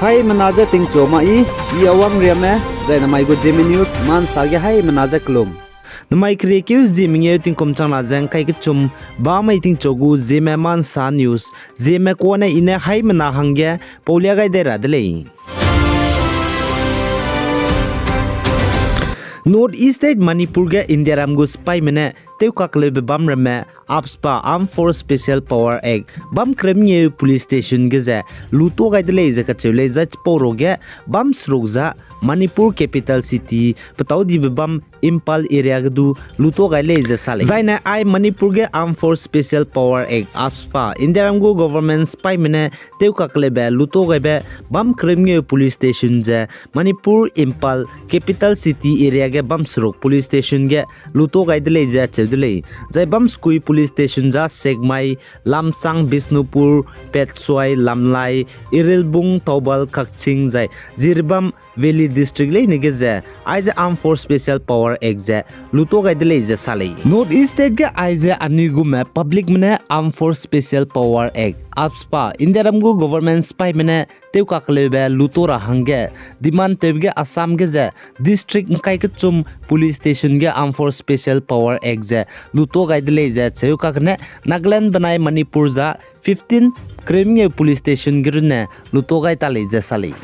Hai menaza ting choma I awang riame zaina mai go Zeme news man sage hai menaza klum. Namai krekiu Zeme ting komchang na jang kai chum ba mai ting chogu Zeme man sa news Zeme ko na ine hai mena hangya polia gai dera dele. North East State Manipur ge India ramgu spy mene teu kakle be bam rame APSPA Armed Force Special Power Act bam kremye police station ge za luto gai dele za ka chule za poro ge bam srugza Manipur capital city patau di be bam Impal area ge du luto gai le za sale zaina ai Manipur ge Armed Force Special Power Act APSPA India ramgu government spy mene teu kakle be luto gai be bam kremye police station za Manipur Impal capital city area ge bam srug police station ge luto gai dele za dele jai bam skui police station ja segmai lamsang bisnupur petsoi lamlai irilbung tobal kakching jai zirbam valley district le ne ge aize armed force special power act ja luto gai dele ja sale north east state ge aize anigu me public mane armed force special power act APSPA indiaramgu government spy mane teu kaklebe lutora hange diman tebge assam ge ja district kai ke chum police station ge armed force special power act ja luto gai dele ja cheu kakne Nagaland banai Manipur ja 15 kremye police station girne luto gai tale ja sale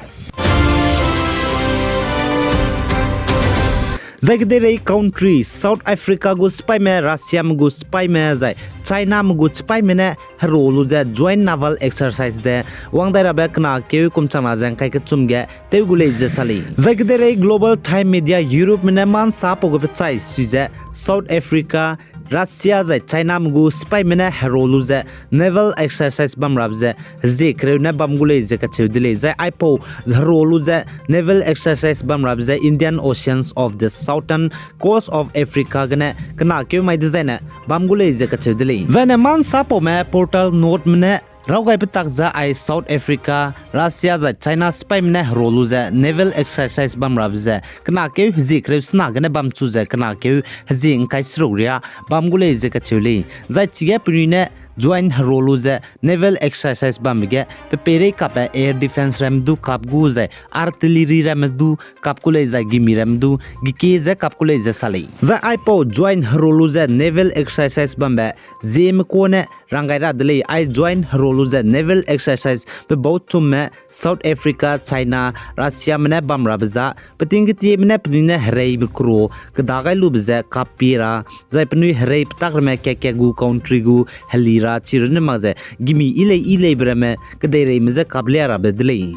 Zagdere country South Africa go spy me Russia go spy me jai China go spy me ne rolu ja joint naval exercise de wangdaira ba kana ke kumchana jang kai ke chumge tegule je sali Zagdere global time media Europe me man sa pogo chai suja South Africa Russia jai China go spy me ne rolu ja naval exercise bam rab ja je kreu bam gule je ka chudile ja ipo rolu ja naval exercise bam rab ja Indian Oceans of the southern coast of Africa gane kana ke mai design bam gule je ka chudile jane man sapo me portal note mne Raugai petak za ai South Africa Russia za China spy mne rolu za naval exercise bam rab za kana ke zi krew sna gane bam chu za kana ke zi kai sruria bam gule je ka chule za chige prine join rolu za naval exercise bam ge pere kap air defense ram du kap gu za artillery ram du kap kule za gimi ram du gike za kap kule za sale za ipo join rolu za naval exercise bam ba Zeme ko ne rangai ra dele I join rolu za naval exercise pe both to me South Africa China Russia mne bam rab za pating ti mne pnine hrei bkro kdagai lub za kapira za pnui hrei ptak me ke gu country gu halira chirne maze gimi ile brame kdere meze kable rab dele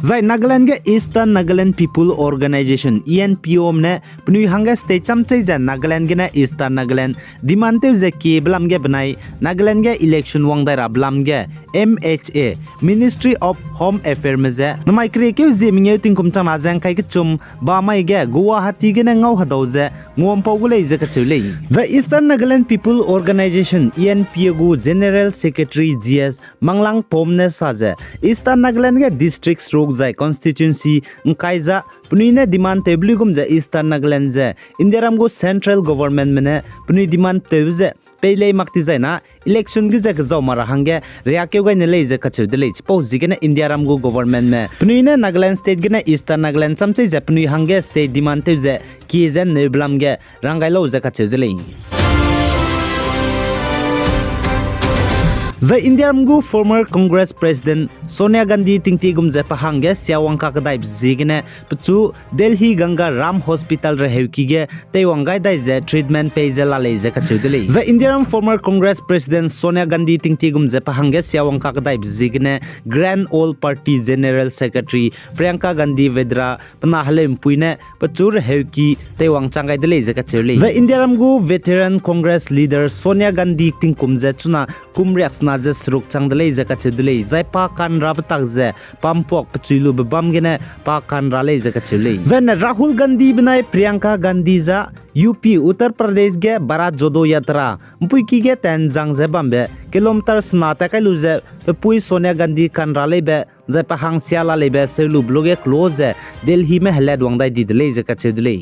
Zai Nagaland ge Eastern Nagaland People Organization ENPO mne pnui hanga state chamchai ja Nagaland ge na Eastern Nagaland dimante je ke blam ge banai Nagaland ge election wangdai ra blam ge MHA Ministry of Home Affairs meze namai kre ke Zeme ting kum chama jang kai ke chum ba mai ge Guwahati ge na ngau hadau je ngom pogule je ka chule the Eastern Nagaland People Organization ENPO gu General Secretary GS Manglang Pomne sa je Eastern Nagaland ge district jai constituency ngkaija punine demand tebli gum ja Eastern Nagaland ja Indiaram go central government mene puni demand tebje pele makti jaina election gi ja jaw mara hange reakeu gai ne le ja kachu de le po jigena Indiaram go government me punine Nagaland state gena Eastern Nagaland samche ja puni hange state demand tebje ki jen ne blam ge rangai lo ja kachu de le The Indian former Congress President Sonia Gandhi tingti gumje pahange siawangka kadai bzigene pchu Delhi Ganga Ram Hospital reheuki ge teiwangai dai je treatment page la leje kachudele The Indian former Congress President Sonia Gandhi tingti gumje pahange siawangka kadai bzigene Grand Old Party General Secretary Priyanka Gandhi Vedra panahlem puine pchu reheuki teiwang changai dele je kachule The Indian veteran Congress leader Sonia Gandhi tingkumje chuna kumriaks na je sruk changdele je kachudele jai pa kan rab tak je pampok pchuilu bam gene pa kan rale je kachule zen Rahul Gandhi binai Priyanka Gandhi ja UP Uttar Pradesh ge Bharat Jodo Yatra mpui ki ge ten jang je bambe kilometer snata kai lu je pui Sonia Gandhi kan rale be jai pa hang siala lebe selu bloge close Delhi me hele dwangdai didele je kachudele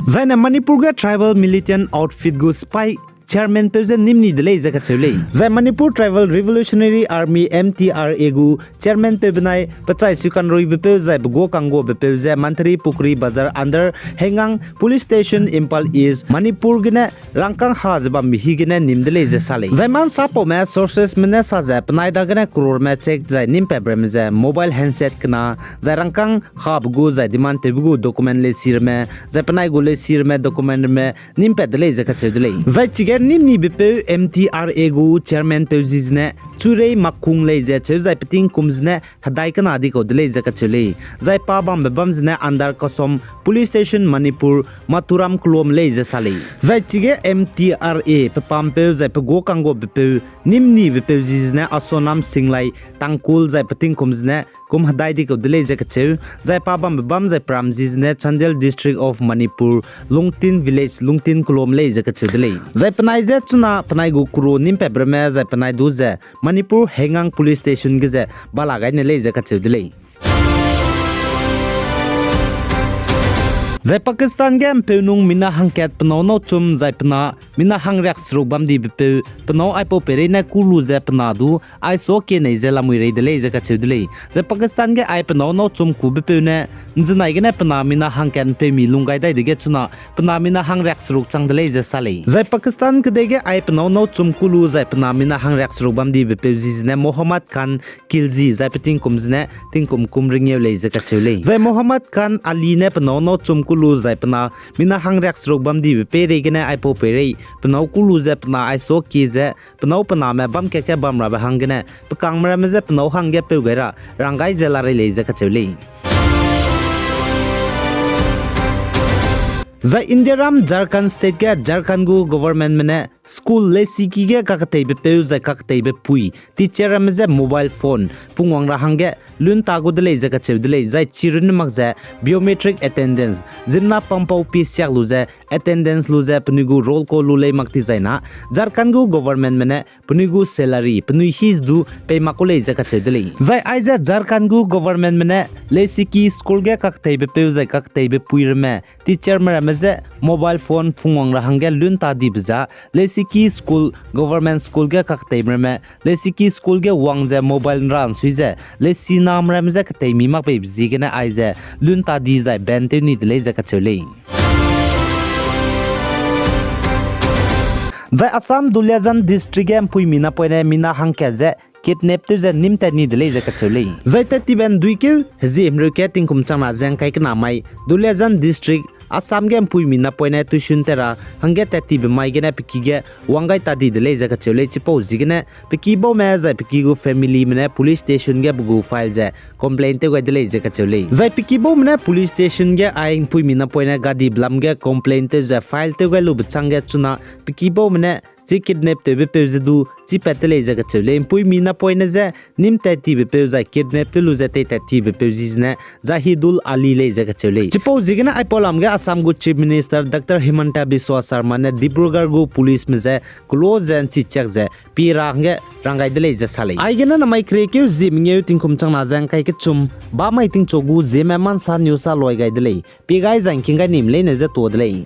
Zaina Manipur ga tribal militant outfit go spy chairman pe je nimni de le jaka chule zai Manipur Tribal Revolutionary Army MTRA gu chairman pe benai pachai sikan roi be pe zai go kango be pe je mantri pukri bazar under hengang police station Impal East Manipur gine rangkang hajba mihi gine nimdele je sale zai man sapo me sources mene sa je panai da gine crore me check zai nim pe brem je mobile handset kana zai rangkang hab gu zai demand te gu document le sir me zai panai gu le sir me document me nim pe dele je ka chedele zai chigen nimni be pe MTRA gu chairman pe jizne churei makung le je che zai piting kumzne hadai kana di ko dele je ka chele zai pa bam be bam zne andar kosom police station Manipur Maturam Klom le je sale zai chige MTRA pe pam pe zai pe go kango be pe nimni be pe jizne asonam singlai tangkul zai piting kumzne kum hadai di ko dele je ka che zai pa bam be bam zai pram jizne Chandel district of Manipur Lungtin village Lungtin Klom le je ka che dele zai panai je chuna panai gu kuro nim pe breme zai panai du je Manipur hengang police station ge je balagai ne le je ka che dele zai Pakistan gam peunung mina hangket pno no chum zai pna mina hangrak sruk bam di pe pno ai po pere na kulu zai pna du ai so ke nei zela mui rei dele zai ka chudele zai Pakistan ge ai pno no chum ku be pe ne nznai ge na pna mina hangken pe mi lungai dai de ge chuna pna mina hangrak sruk chang dele zai sale zai Pakistan ke de ge ai pno no chum kulu zai pna mina hangrak sruk bam di be pe zizne Muhammad Khan Kilzi zai peting kumzne tingkum kum ringeu le zai ka chule zai Muhammad Khan Ali ne pno no chum kulu zai pna mina hangrak srok bam di pe re gena ai po pe re pnau kulu zai pna ai so ki ze pnau pna me bam ke bam ra ba hangene pkang mra me ze pnau hangge pe gera rangai zela re le ze ka chule zai Indiaram Jharkhand state ke Jharkhand gu government mene school le siki ge kakatei be pe zai kakatei be pui teacher am ze mobile phone pungwang ra hangge lun ta gu dele ze ka che dele zai chirin mak ze biometric attendance jinna pampau pi syak lu ze attendance lu ze pnigu roll ko lu le mak ti zaina Jharkhand gu government mene pnigu salary pnui his du pe makule ze ka che dele zai ai ze Jharkhand gu government mene le siki school ge kakatei be pe zai kakatei be pui rme teacher mera ze mobile phone phungwang ra hangge lun ta di bza le siki school government school ge kakatei mera le siki school ge wang ze mobile ran suize le si nam ram ze katei mi mak pe bzi ge na ai ze lun ta di zai ben te ni le ze ka chole zai Assam Duliajan district em pui mina poine mina hangke ze kidnap tu ze nimta ni dele ze ka chole zai ta ti ben duike hezi emru ke tingkum chama jang kai kana mai Duliajan district Assam gam pui mina poina tu shuntera hangge tati be mai gena piki ge wangai tadi de le jaka chole chipo zigene piki bo me za piki go family mena police station ge bugu file za complaint te de le jaka chole za piki bo mena police station ge aing pui mina poina gadi blam ge complaint te za file te ge lu bchang ge chuna piki bo mena ji kidnap te be pe du ji patele jaka chole pui mina poina za nim tati be pe za kidnap te lu za te tati be pe jizna Zahidul Ali le jaka chole chipo zigena ai polam ge Assam gu chief minister Dr Himanta Biswa Sharma ne Dibrugarh gu police me ze close and chichak ze pi range rangai dele je sale ai gena na mai kre ke Zeme nge tingkum chang na jang kai ke chum ba mai ting chogu Zeme man sa new sa loi gai dele pi gai jang king gai nim le ne je to dele